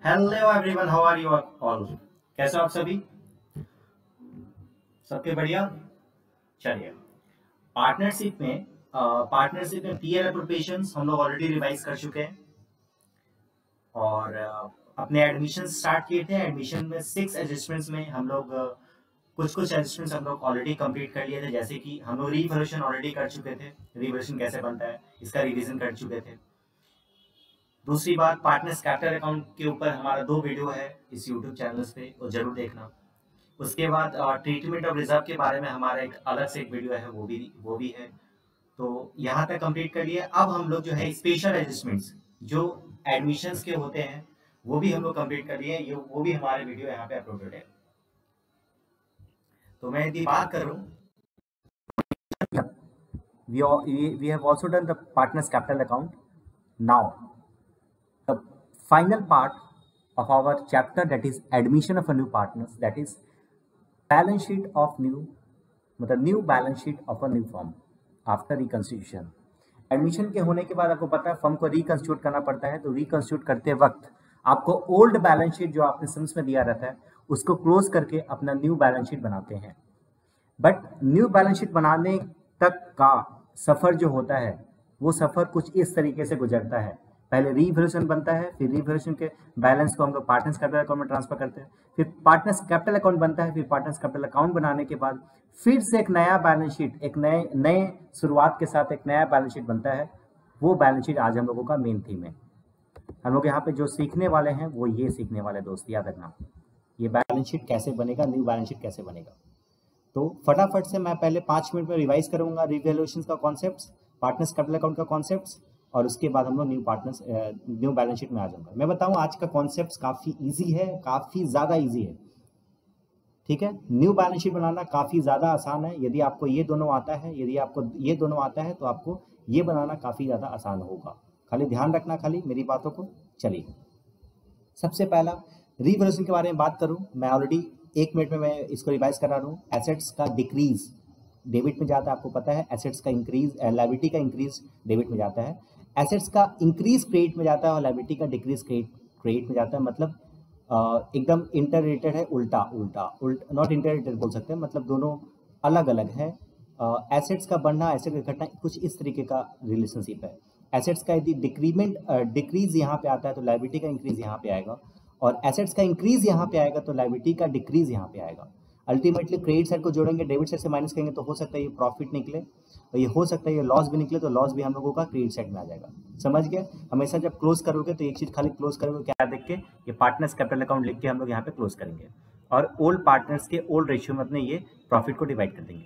Hello everyone, how are you all? कैसे हो आप सभी? सबके बढ़िया। चलिए, पार्टनरशिप में पीयर एप्रोप्रिएशंस हम लोग ऑलरेडी रिवाइज कर चुके हैं और अपने एडमिशन स्टार्ट किए थे। एडमिशन में 6 एडजस्टमेंट्स में हम लोग कुछ कुछ एडजस्टमेंट्स हम लोग ऑलरेडी कंप्लीट कर लिए थे। जैसे कि हम लोग रिवोल्यूशन ऑलरेडी कर चुके थे, रिवोल्यूशन कैसे बनता है इसका रिवीजन कर चुके थे। दूसरी बात, पार्टनर्स कैपिटल अकाउंट के ऊपर हमारा 2 वीडियो है इस यूट्यूब चैनल पे, वो जरूर देखना। उसके बाद ट्रीटमेंट ऑफ रिजर्व के बारे में हमारा एक अलग से एक वीडियो है, वो भी है। तो यहाँ तक कंप्लीट कर लिए। अब हम लोग जो है स्पेशल एडजस्टमेंट्स जो एडमिशंस के होते हैं वो भी हम लोग कंप्लीट कर लिए। ये वो भी हमारे वीडियो यहाँ पे अपलोडेड है। तो मैं यदि बात करूँ, we have also done the partners capital account. Now the final part of our chapter, that is admission of a new partners, that is balance sheet of new, मतलब new balance sheet of a new firm after reconstitution. Admission के होने के बाद आपको पता है firm को रिकंस्टिट्यूट करना पड़ता है। तो रिकंस्टिट्यूट करते वक्त आपको ओल्ड बैलेंस शीट जो आपने सम्स में दिया रहता है उसको क्लोज करके अपना न्यू बैलेंस शीट बनाते हैं। बट न्यू बैलेंस शीट बनाने तक का सफ़र जो होता है वो सफ़र कुछ इस तरीके से गुजरता है। पहले रिवोल्यूशन बनता है, फिर रिवोल्यूशन के बैलेंस को हम लोग पार्टनर्स कैपिटल अकाउंट में ट्रांसफर करते हैं, फिर पार्टनर्स कैपिटल अकाउंट बनता है, फिर पार्टनर्स कैपिटल अकाउंट बनाने के बाद फिर से एक नया बैलेंस शीट, एक नए शुरुआत के साथ एक नया बैलेंस शीट बनता है। वो बैलेंस शीट आज हम लोगों का मेन थीम है। हम लोग यहाँ पे जो सीखने वाले हैं वो ये सीखने वाले दोस्त, याद रखना ये बैलेंस शीट कैसे बनेगा, न्यू बैलेंस शीट कैसे बनेगा। तो फटाफट से मैं पहले 5 मिनट में रिवाइज करूंगा रिवैल्यूएशन का कॉन्सेप्ट, पार्टनर्स कैपिटल अकाउंट का कॉन्सेप्ट, और उसके बाद हम लोग न्यू बैलेंस शीट में आ जाऊंगा। मैं बताऊं आज का कॉन्सेप्ट काफ़ी इजी है, काफ़ी ज़्यादा इजी है। ठीक है, न्यू बैलेंस शीट बनाना काफ़ी ज़्यादा आसान है। यदि आपको ये दोनों आता है, तो आपको ये बनाना काफ़ी ज़्यादा आसान होगा। खाली ध्यान रखना खाली मेरी बातों को। चलिए, सबसे पहला रिवैल्यूएशन के बारे में बात करूं, मैं ऑलरेडी 1 मिनट में मैं इसको रिवाइज करा रहा हूँ। एसेट्स का डिक्रीज डेबिट में जाता है, आपको पता है। एसेट्स का इंक्रीज, लायबिलिटी का इंक्रीज डेबिट में जाता है। एसेट्स का इंक्रीज क्रेडिट में जाता है और लायबिलिटी का डिक्रीज क्रेडिट में जाता है। मतलब एकदम इंटर रिलेटेड है, उल्टा नॉट इंटर रिलेटेड बोल सकते हैं, मतलब दोनों अलग अलग है। एसेट्स का बढ़ना, एसेट का घटना, कुछ इस तरीके का रिलेशनशिप है। एसेट्स का यदि डिक्रीज यहाँ पे आता है तो लायबिलिटी का इंक्रीज यहाँ पे आएगा, और एसेट्स का इंक्रीज यहाँ पे आएगा तो लायबिलिटी का डिक्रीज यहाँ पे आएगा। अल्टीमेटली क्रेडिट साइड को जोड़ेंगे, डेबिट साइड से माइनस करेंगे तो हो सकता है ये प्रॉफिट निकले, और ये हो सकता है ये लॉस भी निकले, तो लॉस भी हम लोगों का क्रेडिट साइड में आ जाएगा। समझ गए? हमेशा जब क्लोज करोगे तो एक चीज खाली क्लोज करोगे, क्या देख के, ये पार्टनर्स कैपिटल अकाउंट लिख के हम लोग यहाँ पे क्लोज करेंगे, और ओल्ड पार्टनर्स के ओल्ड रेशियो में अपने ये प्रॉफिट को डिवाइड कर देंगे।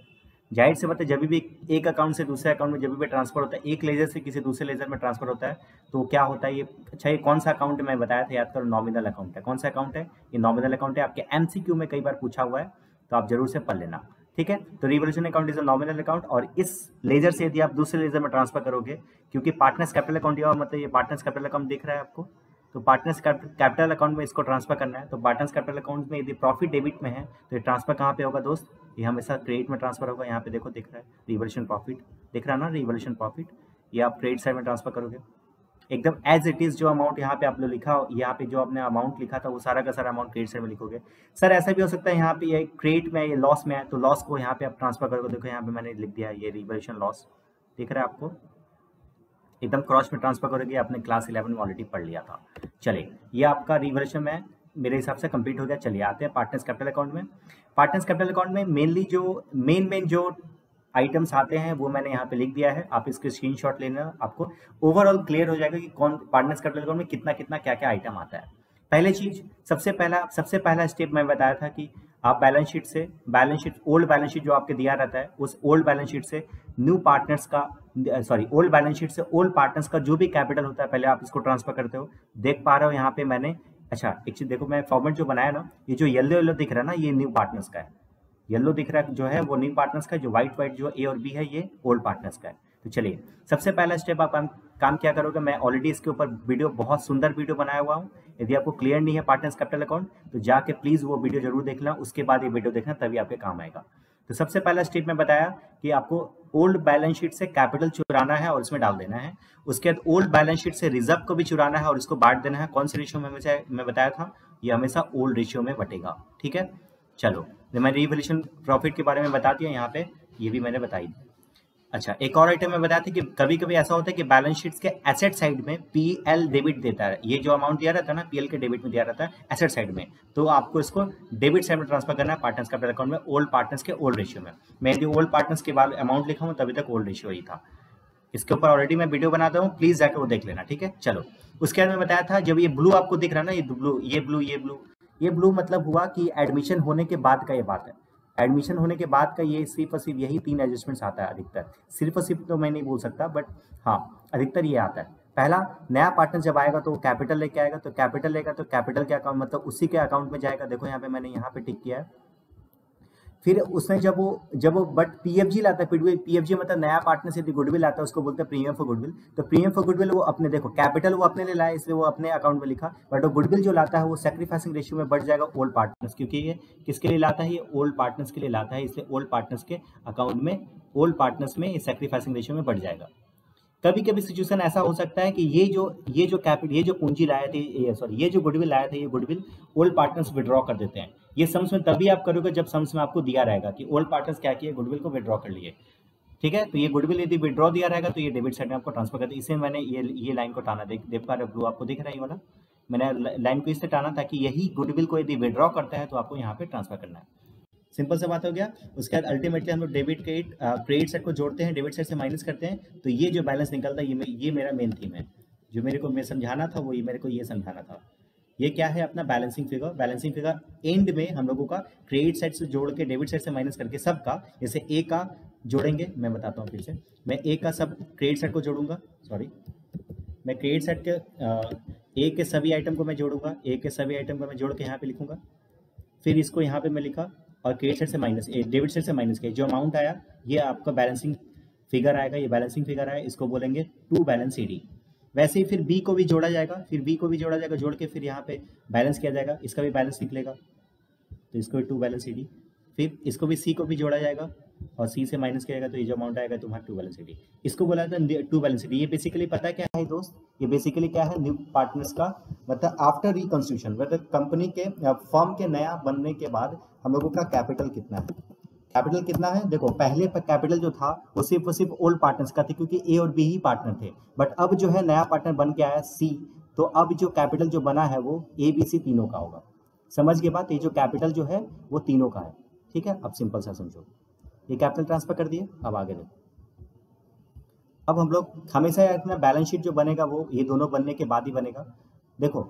जाहिर से बात है, जब भी एक अकाउंट से दूसरे अकाउंट में जब भी ट्रांसफर होता है, एक लेजर से किसी दूसरे लेजर में ट्रांसफर होता है, तो क्या होता है ये, अच्छा ये कौन सा अकाउंट है मैं बताया था, याद करो, नॉमिनल अकाउंट है। कौन सा अकाउंट है? ये नॉमिनल अकाउंट है। आपके एमसीक्यू में कई बार पूछा हुआ है, तो आप जरूर से पढ़ लेना। ठीक है, तो revolution account is a nominal account, और इस लेजर से यदि आप दूसरे लेजर में ट्रांसफर करोगे, क्योंकि पार्टनर्स कैपिटल अकाउंट मतलब ये पार्टनर्स कैपिटल अकाउंट दिख रहा है आपको, तो पार्टनर्स कैपिटल अकाउंट में इसको ट्रांसफर करना है। तो पार्टनर्स कैपिटल अकाउंट में यदि प्रॉफिट डेबिट में है तो ये ट्रांसफर कहाँ पे होगा दोस्त? ये हमेशा क्रेडिट में ट्रांसफर होगा। यहाँ पे देखो दिख रहा है रिवोल्यूशन प्रॉफिट, दिख रहा है ना रिवोल्यूशन प्रॉफिट, ये आप क्रेडिट साइड में ट्रांसफर करोगे एकदम एज इट इज। जो अमाउंट यहाँ पे आप लोग लिखा, यहाँ पे जो आपने अमाउंट लिखा था वो सारा का सारा अमाउंट क्रेडिट साइड में लिखोगे। सर ऐसा भी हो सकता है यहाँ पे ये क्रेडिट में, ये लॉस में है, तो लॉस को यहाँ पे आप ट्रांसफर करोगे। देखो यहाँ पे मैंने लिख दिया ये रिवोल्यूशन लॉस, दिख रहा है आपको, एकदम क्रॉस में ट्रांसफर करोगे। आपने क्लास 11 में ऑलरेडी पढ़ लिया था। चलिए, ये आपका रिवोल्यूशन में मेरे हिसाब से कंप्लीट हो गया। चलिए आते हैं पार्टनर्स कैपिटल अकाउंट में। पार्टनर्स कैपिटल अकाउंट में मेनली जो मेन जो आइटम्स आते हैं वो मैंने यहाँ पे लिख दिया है, आप इसके स्क्रीनशॉट लेना, आपको ओवरऑल क्लियर हो जाएगा कि कौन पार्टनर्स कैपिटल अकाउंट में कितना कितना क्या क्या आइटम आता है। पहले चीज, सबसे पहला स्टेप मैं बताया था कि आप balance sheet old balance sheet जो आपके दिया रहता है, उस ओल्ड बैलेंस शीट से न्यू पार्टनर्स का, ओल्ड बैलेंस शीट से ओल्ड पार्टनर्स का जो भी कैपिटल होता है पहले आप इसको ट्रांसफर करते हो। देख पा रहे हो यहाँ पे मैंने, अच्छा एक चीज देखो, मैं फॉर्मेट जो बनाया ना, ये जो येलो दिख रहा है ना, ये न्यू पार्टनर्स का है। येलो दिख रहा है जो है वो न्यू पार्टनर्स का, जो व्हाइट जो ए और बी है ये ओल्ड पार्टनर्स का है। तो चलिए, सबसे पहला स्टेप आप काम क्या करोगे, मैं ऑलरेडी इसके ऊपर वीडियो, बहुत सुंदर वीडियो बनाया हुआ हूँ। यदि आपको क्लियर नहीं है पार्टनर्स कैपिटल अकाउंट तो जाके प्लीज वो वीडियो जरूर देखना, उसके बाद ये वीडियो देखना, तभी आपके काम आएगा। तो सबसे पहला स्टेप मैं बताया कि आपको ओल्ड बैलेंस शीट से कैपिटल चुराना है और इसमें डाल देना है। उसके बाद ओल्ड बैलेंस शीट से रिजर्व को भी चुराना है और इसको बांट देना है। कौन से रेशियो में मैं बताया था, ये हमेशा ओल्ड रेशियो में बटेगा। ठीक है, चलो मैं रिवैल्यूएशन प्रॉफिट के बारे में बता दिया, यहाँ पे ये भी मैंने बताई। अच्छा, एक और आइटम मैं बताया था कि कभी कभी ऐसा होता है कि बैलेंस शीट्स के एसेट साइड में पीएल डेबिट देता है। ये जो अमाउंट दिया रहता है ना, पीएल के डेबिट में दिया रहता है एसेट साइड में, तो आपको इसको डेबिट साइड में ट्रांसफर करना है पार्टनर्स कैपिटल अकाउंट में, ओल्ड पार्टनर्स के ओल्ड रेशियो में। मैं यदि ओल्ड पार्टनर्स के बाद अमाउंट लिखा हूँ तभी तक ओल्ड रेशियो ही था। इसके ऊपर ऑलरेडी मैं वीडियो बनाता हूँ, प्लीज जाकर वो देख लेना। ठीक है, चलो उसके बाद मैं बताया था, जब ये ब्लू आपको दिख रहा है ना, ये ब्लू मतलब हुआ कि एडमिशन होने के बाद का ये बात है। एडमिशन होने के बाद का ये सिर्फ और सिर्फ यही 3 एडजस्टमेंट्स आता है अधिकतर। सिर्फ और सिर्फ तो मैं नहीं बोल सकता, बट हाँ अधिकतर ये आता है। पहला, नया पार्टनर जब आएगा तो कैपिटल लेके आएगा, तो कैपिटल लेगा तो कैपिटल के अकाउंट मतलब उसी के अकाउंट में जाएगा। देखो यहाँ पे मैंने यहाँ पे टिक किया है। फिर उसने जब वो बट पीएफजी लाता है, पीएफजी मतलब नया पार्टनर से गुडविल आता है, उसको बोलते हैं प्रीमियम फॉर गुडविल। तो प्रीमियम फॉर गुडविल वो अपने, देखो कैपिटल वो अपने लिए लाया इसलिए वो अपने अकाउंट में लिखा, बट वो गुडविल जो लाता है वो सैक्रिफाइसिंग रेशियो में बढ़ जाएगा ओल्ड पार्टनर्स, क्योंकि ये किसके लिए लाता है, ये ओल्ड पार्टनर्स के लिए लाता है, इसलिए ओल्ड पार्टनर्स के अकाउंट में, ओल्ड पार्टनर्स में सैक्रिफाइसिंग रेशियो में बढ़ जाएगा। कभी कभी सिचुएशन ऐसा हो सकता है कि ये जो पूंजी लाया थे, ये जो गुडविल लाया था, ये गुडविल ओल्ड पार्टनर्स विड्रॉ कर देते हैं। ये सम्स में तभी आप करोगे जब सम्स में आपको दिया रहेगा कि ओल्ड पार्टनर्स क्या किए, गुडविल को विड्रॉ कर लिए। ठीक है, तो ये गुडविल यदि विड्रॉ दिया रहेगा तो ये डेबिट साइड में आपको ट्रांसफर कर दिया। इसे मैंने ये लाइन को टाना, देख पा रहे हो, ब्लू आपको दिख रहा है ये वाला, मैंने लाइन को इससे टाना ताकि यही गुडविल को यदि विड्रॉ करता है तो आपको यहाँ पे ट्रांसफर करना है। सिंपल सा बात हो गया। उसके बाद अल्टीमेटली हम लोग डेबिट क्रेडिट साइड को जोड़ते हैं, डेबिट साइड से माइनस करते हैं, तो ये जो बैलेंस निकलता है ये मेरा मेन थीम है। जो मेरे को समझाना था वो मेरे को ये समझाना था। ये क्या है, अपना बैलेंसिंग फिगर एंड में हम लोगों का क्रेडिट साइड से जोड़ के डेबिट साइड से माइनस करके सबका, जैसे ए का जोड़ेंगे, मैं बताता हूँ फिर से, मैं ए का सब क्रेडिट साइड को जोड़ूंगा, मैं क्रेडिट साइड के ए के सभी आइटम को मैं जोड़ूंगा, ए के सभी आइटम को मैं जोड़ के यहाँ पे लिखूंगा। फिर इसको यहाँ पे मैं लिखा और क्रेडिट साइड से माइनस, डेबिट साइड से माइनस किया, जो अमाउंट आया ये आपका बैलेंसिंग फिगर आएगा, ये बैलेंसिंग फिगर आया, इसको बोलेंगे टू बैलेंस ईडी। वैसे ही फिर बी को भी जोड़ा जाएगा, जोड़ के फिर यहाँ पे बैलेंस किया जाएगा, इसका भी बैलेंस निकलेगा, तो इसको भी टू बैलेंस ईडी। फिर इसको भी सी को भी जोड़ा जाएगा और सी से माइनस किया जाएगा, तो ये जो अमाउंट आएगा तुम्हारा टू बैलेंस ईडी। इसको बोला था टू बैलेंस ईडी। ये बेसिकली पता है क्या है दोस्त, ये बेसिकली क्या है, न्यू पार्टनर्स का मतलब आफ्टर रिकंस्ट्रक्शन, मतलब कंपनी के फर्म के नया बनने के बाद हम लोगों का कैपिटल कितना है। कैपिटल कितना है, देखो पहले पर कैपिटल जो था वो सिर्फ ओल्ड पार्टनर्स का थे, क्योंकि ए और बी ही पार्टनर थे। बट अब जो है नया पार्टनर बन के आया सी, तो अब जो कैपिटल जो बना है वो ए बी सी तीनों का होगा। समझ के बाद ये जो कैपिटल जो है वो तीनों का है। ठीक है, अब सिंपल सा समझो, ये कैपिटल ट्रांसफर कर दिए। अब आगे देखो, अब हम लोग हमेशा अपना बैलेंस शीट जो बनेगा वो ये दोनों बनने के बाद ही बनेगा। देखो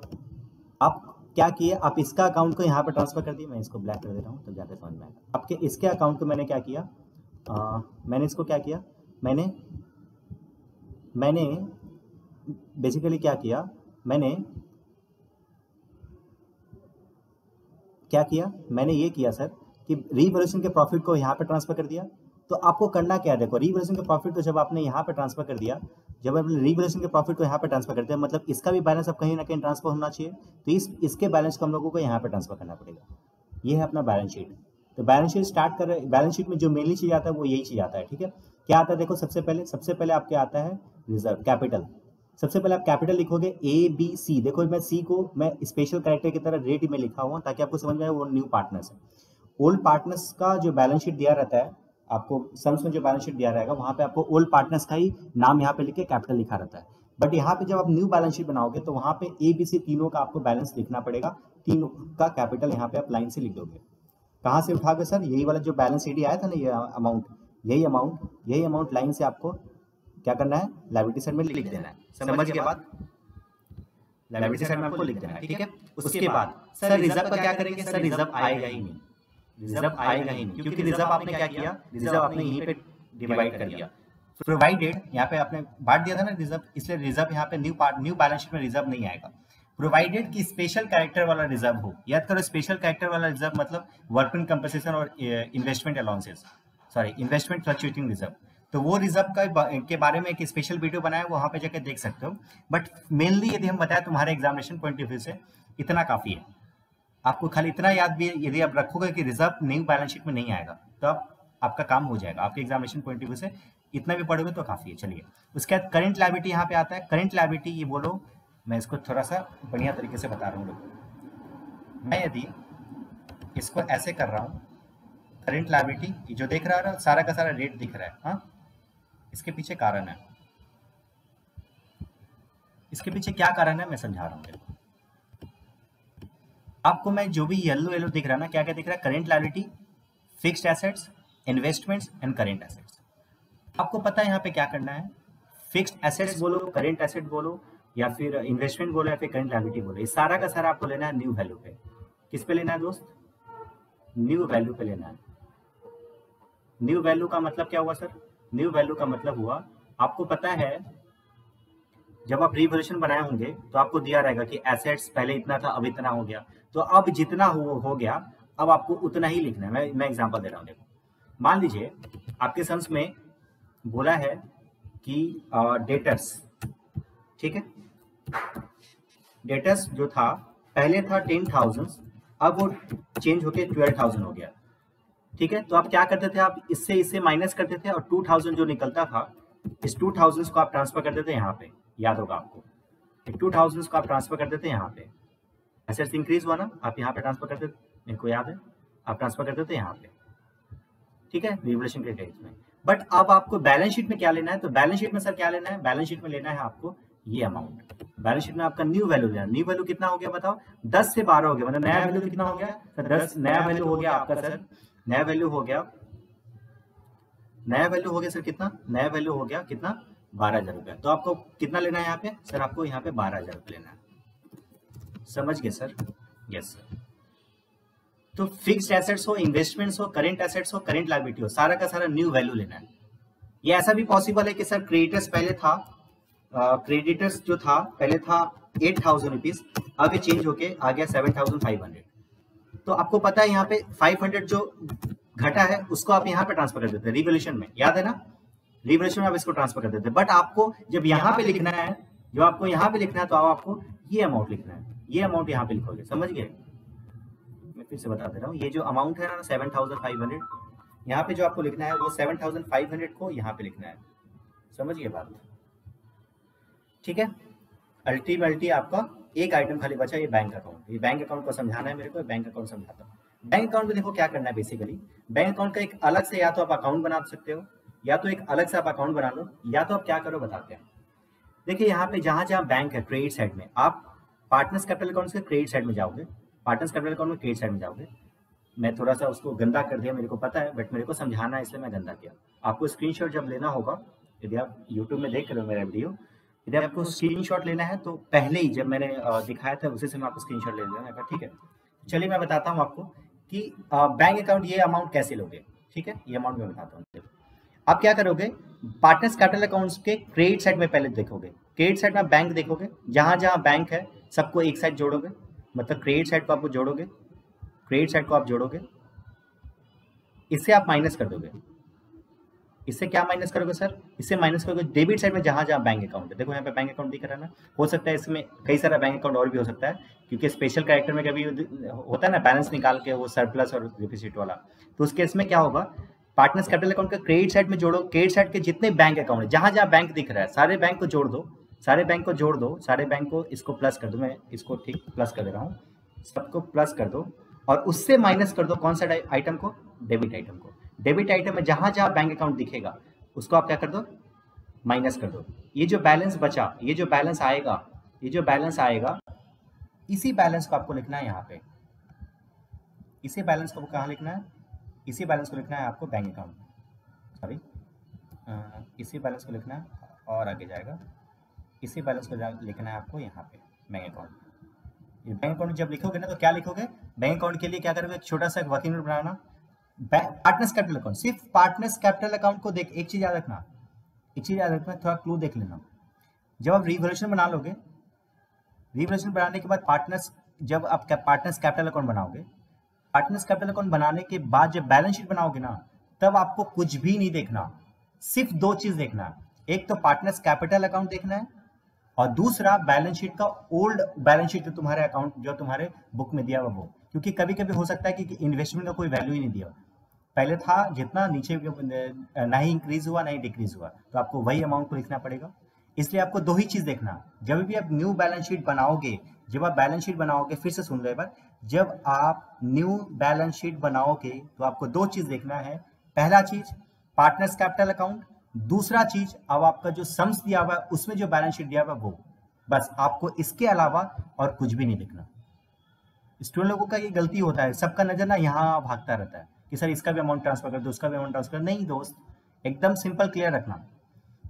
आप क्या किए, आप इसका अकाउंट को यहाँ पे ट्रांसफर कर दिए, मैं इसको ब्लैक कर दे रहा हूँ तो ज़्यादा समझ में आएगा। आपके इसके अकाउंट को मैंने क्या किया, मैंने इसको क्या किया, मैंने बेसिकली क्या किया, मैंने ये किया सर कि रिवैल्यूएशन के प्रॉफिट को यहाँ पे ट्रांसफर कर दिया। तो आपको करना क्या है, देखो रिवैल्यूएशन के प्रॉफिट को जब आपने यहाँ पे ट्रांसफर कर दिया, जब आपने रिवैल्यूएशन के प्रॉफिट को यहाँ पे ट्रांसफर कर दिया, मतलब इसका भी बैलेंस अब कहीं ना कहीं ट्रांसफर होना चाहिए, तो इसके बैलेंस को हम लोगों को यहाँ पे ट्रांसफर करना पड़ेगा। ये है अपना बैलेंस शीट। तो बैलेंस शीट स्टार्ट कर रहे, बैलेंस शीट में जो मेनली चीज आता है वो यही चीज आता है। ठीक है, क्या आता है, देखो सबसे पहले आपके आता है रिजर्व कैपिटल। सबसे पहले आप कैपिटल लिखोगे ए बी सी। देखो मैं सी को मैं स्पेशल कैरेक्टर की तरह रेड में लिखा हुआ ताकि आपको समझ में आए वो न्यू पार्टनर्स है। ओल्ड पार्टनर्स का जो बैलेंस शीट दिया रहता है, आपको सम्स में जो बैलेंस शीट दिया रहेगा वहां पे आपको ओल्ड पार्टनर्स का ही नाम यहाँ पे लिख के कैपिटल लिखा रहता है। बट यहाँ पे जब आप न्यू बैलेंस शीट बनाओगे तो वहां पे ए बी सी तीनों का आपको बैलेंस लिखना पड़ेगा, तीनों का कैपिटल यहाँ पे आप लाइन से लिख दोगे। कहाँ से उठाओगे सर, यही वाला जो बैलेंस शीट आया था ना, ये अमाउंट, यही अमाउंट लाइन से आपको क्या करना है, लायबिलिटी साइड में लिख देना है। समझ के बाद लायबिलिटी साइड में आपको लिख देना है। ठीक है, उसके बाद सर रिजर्व का क्या करेंगे, सर रिजर्व आएगा ही नहीं, क्योंकि रिजर्व आपने क्या किया, रिजर्व आपने यहीं पे डिवाइड कर दिया। प्रोवाइडेड यहाँ पे आपने बांट दिया था ना रिजर्व, इसलिए रिजर्व यहाँ पे न्यू बैलेंस शीट में रिजर्व नहीं आएगा। प्रोवाइडेड की स्पेशल कैरेक्टर वाला रिजर्व हो, याद करो स्पेशल कैरेक्टर वाला रिजर्व मतलब वर्किंग कंपनसेशन और investment allowances, investment fluctuating reserve. तो वो रिजर्व के बारे में एक स्पेशल वीडियो बनाया, वहां पे जाकर देख सकते हो। बट मेनली यदि हम बताएं तुम्हारे एग्जामिनेशन पॉइंट ऑफ व्यू से इतना काफी है। आपको खाली इतना याद भी यदि आप रखोगे कि रिजर्व न्यू बैलेंस शीट में नहीं आएगा, तो आप आपका काम हो जाएगा, आपके एग्जामिनेशन पॉइंट ऑफ व्यू से इतना भी पढ़ोगे तो काफ़ी है। चलिए उसके बाद करंट लायबिलिटी यहाँ पे आता है। करंट लायबिलिटी ये बोलो, मैं इसको थोड़ा सा बढ़िया तरीके से बता रहा हूँ लोगों। मैं यदि इसको ऐसे कर रहा हूँ, करंट लायबिलिटी जो देख रहा है सारा का सारा रेट दिख रहा है, हाँ, इसके पीछे कारण है, इसके पीछे क्या कारण है मैं समझा रहा हूँ। आपको मैं जो भी येलो येलो दिख रहा है ना, क्या क्या दिख रहा है, current liability, fixed assets, investments and current assets. आपको पता है यहाँ पे क्या करना है, फिक्स्ड एसेट्स बोलो, करंट एसेट बोलो, या फिर इन्वेस्टमेंट बोलो, या फिर करंट लायबिलिटी बोलो, ये सारा का सारा आपको लेना है न्यू वैल्यू पे। किस पे लेना है दोस्त, न्यू वैल्यू पे लेना है। न्यू वैल्यू का मतलब क्या हुआ सर, न्यू वैल्यू का मतलब हुआ, आपको पता है जब आप रिवोल्यूशन बनाए होंगे तो आपको दिया रहेगा कि एसेट्स पहले इतना था अब इतना हो गया, तो अब जितना हो गया अब आपको उतना ही लिखना है। मैं एग्जांपल दे रहा हूँ, देखो मान लीजिए आपके सम्स में बोला है कि डेटर्स, ठीक है, डेटर्स जो था पहले था 10,000, अब वो चेंज होके 12,000 हो गया, ठीक है। तो आप क्या करते थे, आप इससे माइनस करते थे और 2,000 जो निकलता था इस 2,000 को आप ट्रांसफर करते थे यहाँ पे, याद होगा आपको, 2,000 को आप ट्रांसफर करते थे यहाँ पे, एसेट्स इंक्रीज हुआ ना, आप यहाँ पे ट्रांसफर करते थे, मेरे को याद है आप ट्रांसफर करते थे यहाँ पे, ठीक है, रिवोल्यूशन के केस में। बट अब आपको बैलेंस शीट में क्या लेना है, तो बैलेंस शीट में सर क्या लेना है, बैलेंस शीट में लेना है आपको ये अमाउंट, बैलेंस शीट में आपका न्यू वैल्यू लेना। न्यू वैल्यू कितना हो गया बताओ, 10 से 12 हो गया, मतलब नया वैल्यू कितना हो गया सर, 10 नया वैल्यू हो गया आपका सर, नया वैल्यू हो गया, नया वैल्यू हो गया सर कितना, नया वैल्यू हो गया कितना, 12,000 रुपया। तो आपको कितना लेना है यहाँ पे सर, आपको यहाँ पे 12,000 रुपये लेना है, समझ गए सर, यस सर। तो फिक्स्ड एसेट्स हो, इन्वेस्टमेंट्स हो, करंट एसेट्स हो, करंट लायबिलिटी हो, सारा का सारा न्यू वैल्यू लेना है। ये ऐसा भी पॉसिबल है कि सर क्रेडिटर्स पहले था, क्रेडिटर्स जो था पहले था 8,000 रुपीज, अब ये चेंज होके आ गया 7,500। तो आपको पता है यहाँ पे 500 जो घटा है उसको आप यहाँ पे ट्रांसफर कर देते हैं रिवोल्यूशन में, याद है ना, रिवोल्यूशन में आप इसको ट्रांसफर कर देते हैं। बट आपको जब यहाँ पे लिखना है, जो आपको यहाँ पे लिखना है, तो आपको ये अमाउंट लिखना है, ये अमाउंट यहाँ पे लिखोगे, समझ गए। मैं फिर से बता दे रहा हूँ, ये जो अमाउंट है ना 7,500, यहाँ पे जो आपको लिखना है वो 7,500 को यहाँ पे लिखना है, समझ गए बात, ठीक है। अल्टीमेटली आपका एक आइटम खाली बचा, ये बैंक अकाउंट। ये बैंक अकाउंट को समझाना है मेरे को, बैंक अकाउंट समझाता हूँ। बैंक अकाउंट में देखो क्या करना है बेसिकली, बैंक अकाउंट का एक अलग से या तो आप अकाउंट बना सकते हो, या तो एक अलग से आप अकाउंट बना लो, या तो आप क्या करो बताते हैं। देखिए यहाँ पे जहां जहां बैंक है क्रेडिट साइड में, आप पार्टनर्स कैपिटल अकाउंट से क्रेडिट साइड में जाओगे, पार्टनर्स कैपिटल अकाउंट में क्रेडिट साइड में जाओगे। मैं थोड़ा सा उसको गंदा कर दिया, मेरे को पता है, बट मेरे को समझाना है इसलिए मैं गंदा किया। आपको स्क्रीनशॉट जब लेना होगा, यदि आप यूट्यूब में देख रहे हो मेरा वीडियो, यदि आपको स्क्रीनशॉट लेना है तो पहले ही जब मैंने दिखाया था उसी से मैं आपको स्क्रीनशॉट ले लेना, ठीक है। चलिए मैं बताता हूँ आपको कि बैंक अकाउंट ये अमाउंट कैसे लोगे, ठीक है, ये अमाउंट मैं बताता हूँ। आप क्या करोगे, पार्टनर्स कैपिटल अकाउंट्स के क्रेडिट साइड में पहले देखोगे, क्रेडिट साइड में बैंक देखोगे, जहां जहां बैंक है सबको एक साइड जोड़ोगे, मतलब क्रेडिट साइड को आपको जोड़ोगे, क्रेडिट साइड को आप जोड़ोगे, इससे आप माइनस कर दोगे। इससे क्या माइनस करोगे सर, इससे माइनस करोगे डेबिट साइड में जहां जहां बैंक अकाउंट है। देखो यहाँ पे बैंक अकाउंट दिख रहा है ना, हो सकता है इसमें कई सारा बैंक अकाउंट और भी हो सकता है, क्योंकि स्पेशल कैरेक्टर में कभी होता है ना बैलेंस निकाल के वो सरप्लस और डिफिसिट वाला, तो उस केस में क्या होगा, पार्टनर्स कैपिटल अकाउंट का क्रेडिट साइड में जोड़ो, क्रेडिट साइड के जितने बैंक अकाउंट है जहां जहां बैंक दिख रहा है सारे बैंक को जोड़ दो, सारे बैंक को जोड़ दो, सारे बैंक को इसको प्लस कर दो, मैं इसको ठीक प्लस कर दे रहा हूँ, सबको प्लस कर दो और उससे माइनस कर दो कौन सा आइटम को, डेबिट आइटम को। डेबिट आइटम में जहां जहां बैंक अकाउंट दिखेगा उसको आप क्या कर दो, माइनस कर दो। ये जो बैलेंस बचा, ये जो बैलेंस आएगा, ये जो बैलेंस आएगा, इसी बैलेंस को आपको लिखना है यहाँ पे, इसी बैलेंस को कहाँ लिखना है, इसी बैलेंस को लिखना है आपको बैंक अकाउंट, सॉरी इसी बैलेंस को लिखना है और आगे जाएगा, इसी बैलेंस को लिखना है आपको यहाँ पे बैंक अकाउंट। ये बैंक अकाउंट जब लिखोगे ना तो क्या लिखोगे, बैंक अकाउंट के लिए क्या करोगे, एक छोटा सा वर्किंग नोट बनाना, पार्टनर्स कैपिटल अकाउंट, सिर्फ पार्टनर्स कैपिटल अकाउंट को देख, एक चीज याद रखना, एक चीज याद रखना, थोड़ा क्लू देख लेना। जब आप रिवोल्यूशन बना लोगे, रिवोल्यूशन बनाने के बाद पार्टनर्स, जब आप पार्टनर्स कैपिटल अकाउंट बनाओगे, पार्टनर्स कैपिटल अकाउंट बनाने के बाद जब बैलेंस शीट बनाओगे ना, तब आपको कुछ भी नहीं देखना, सिर्फ दो चीज देखना है, एक तो पार्टनर्स कैपिटल अकाउंट देखना है और दूसरा बैलेंस शीट का ओल्ड बैलेंस शीट जो तुम्हारे अकाउंट जो तुम्हारे बुक में दिया हुआ वो, क्योंकि कभी कभी हो सकता है कि इन्वेस्टमेंट का कोई वैल्यू ही नहीं दिया, पहले था जितना नीचे ना ही इंक्रीज हुआ ना ही डिक्रीज हुआ, तो आपको वही अमाउंट को लिखना पड़ेगा। इसलिए आपको दो ही चीज देखना, जब भी आप न्यू बैलेंस शीट बनाओगे, जब आप बैलेंस शीट बनाओगे, फिर से सुन लो एक बार, जब आप न्यू बैलेंस शीट बनाओगे तो आपको दो चीज देखना है। पहला चीज पार्टनर्स कैपिटल अकाउंट, दूसरा चीज अब आपका जो सम्स दिया हुआ है उसमें जो बैलेंस शीट दिया हुआ है वो, बस आपको इसके अलावा और कुछ भी नहीं लिखना। स्टूडेंट लोगों का ये गलती होता है, सबका नजर ना यहाँ भागता रहता है कि सर इसका भी अमाउंट ट्रांसफर कर दो, उसका भी अमाउंट ट्रांसफर। नहीं दोस्त, एकदम सिंपल क्लियर रखना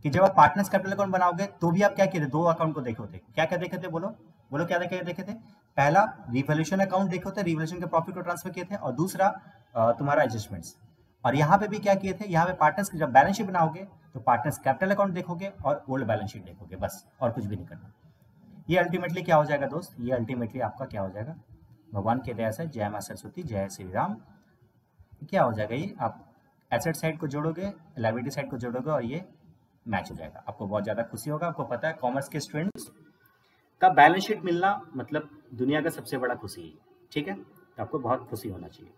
कि जब आप पार्टनर्स कैपिटल अकाउंट बनाओगे तो भी आप क्या किए थे, दो अकाउंट को देखे होते। क्या क्या देखे थे, बोलो बोलो, क्या देखे थे? पहला रिवोल्यूशन अकाउंट देखे होते, रिवोल्यूशन के प्रॉफिट को ट्रांसफर किए थे, और दूसरा तुम्हारा एडजस्टमेंट्स। और यहाँ पे भी क्या किए थे, यहाँ पे पार्टनर्स जब बैलेंस शीट बनाओगे तो पार्टनर्स कैपिटल अकाउंट देखोगे और ओल्ड बैलेंस शीट देखोगे, बस और कुछ भी नहीं करना। ये अल्टीमेटली क्या हो जाएगा दोस्त, ये अल्टीमेटली आपका क्या हो जाएगा, भगवान के दया से, जय मां सरस्वती, जय श्री राम, क्या हो जाएगा, ये आप एसेट साइड को जोड़ोगे, लायबिलिटी साइड को जोड़ोगे और ये मैच हो जाएगा। आपको बहुत ज़्यादा खुशी होगा। आपको पता है कॉमर्स के स्टूडेंट्स का बैलेंस शीट मिलना मतलब दुनिया का सबसे बड़ा खुशी है, ठीक है, तो आपको बहुत खुशी होना चाहिए।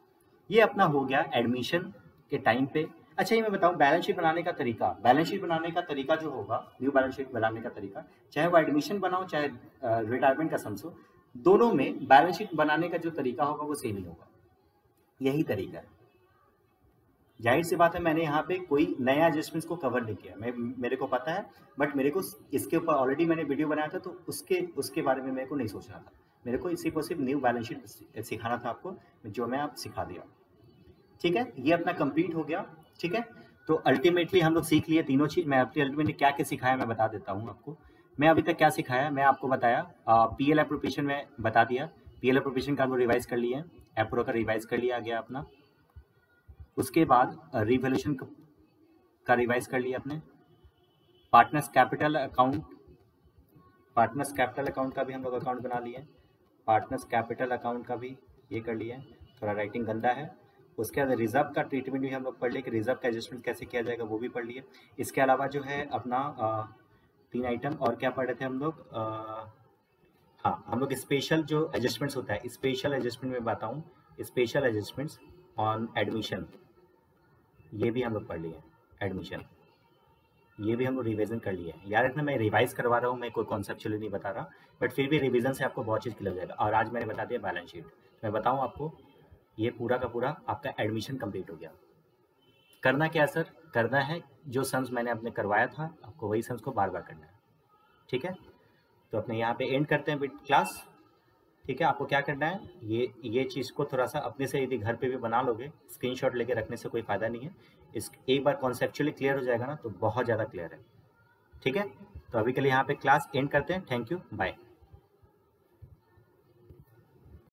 ये अपना हो गया एडमिशन के टाइम पे। अच्छा ये मैं बताऊं बैलेंस शीट बनाने का तरीका, बैलेंस शीट बनाने का तरीका जो होगा, न्यू बैलेंस शीट बनाने का तरीका, चाहे वो एडमिशन बनाओ चाहे रिटायरमेंट का सम्स हो, दोनों में बैलेंस शीट बनाने का जो तरीका होगा वो सेम ही होगा, यही तरीका है। जाहिर सी बात है मैंने यहाँ पे कोई नया एडजस्टमेंट्स को कवर नहीं किया, मेरे को पता है, बट मेरे को इसके ऊपर ऑलरेडी मैंने वीडियो बनाया था, तो उसके बारे में मेरे को नहीं सोचना था। मेरे को इसी को सिर्फ न्यू बैलेंस शीट सिखाना था आपको, जो मैं आप सिखा दिया, ठीक है। ये अपना कंप्लीट हो गया, ठीक है। तो अल्टीमेटली हम लोग सीख लिए तीनों चीज। मैं अल्टीमेटली क्या क्या सिखाया मैं बता देता हूँ आपको। मैं अभी तक क्या सिखाया मैं आपको बताया, पीएल एप्रोप्रिएशन में बता दिया, पीएल एप्रोप्रिएशन का हम लोग रिवाइज कर लिए, एप्रो का रिवाइज कर लिया गया अपना। उसके बाद रिवोल्यूशन का रिवाइज कर लिया अपने, पार्टनर्स कैपिटल अकाउंट का भी हम लोग अकाउंट बना लिए, पार्टनर्स कैपिटल अकाउंट का भी ये कर लिया, थोड़ा राइटिंग गंदा है। उसके बाद रिजर्व का ट्रीटमेंट भी हम लोग पढ़ लिए कि रिजर्व का एडजस्टमेंट कैसे किया जाएगा, वो भी पढ़ लिए। इसके अलावा जो है अपना 3 आइटम और क्या पढ़े थे हम लोग, हाँ हम लोग स्पेशल जो एडजस्टमेंट्स होता है, स्पेशल एडजस्टमेंट में बताऊँ, स्पेशल एडजस्टमेंट्स ऑन एडमिशन, ये भी हम लोग पढ़ लिए। एडमिशन ये भी हम लोग रिवीजन कर लिए। याद रखना मैं रिवाइज करवा रहा हूँ, मैं कोई कॉन्सेप्चुअली नहीं बता रहा, बट फिर भी रिवीजन से आपको बहुत चीज़ क्लियर हो जाएगा। और आज मैंने बता दिया बैलेंस शीट। मैं बताऊँ आपको, ये पूरा का पूरा आपका एडमिशन कंप्लीट हो गया। करना क्या है सर, करना है जो सम्स मैंने अपने करवाया था, आपको वही सम्स को बार बार करना है, ठीक है। तो अपने यहाँ पे एंड करते हैं क्लास, ठीक है। आपको क्या करना है, ये चीज़ को थोड़ा सा अपने से यदि घर पे भी बना लोगे, स्क्रीनशॉट लेके रखने से कोई फ़ायदा नहीं है। इस एक बार कॉन्सेप्चुअली क्लियर हो जाएगा ना तो बहुत ज़्यादा क्लियर है, ठीक है। तो अभी के लिए यहाँ पे क्लास एंड करते हैं। Thank you, bye.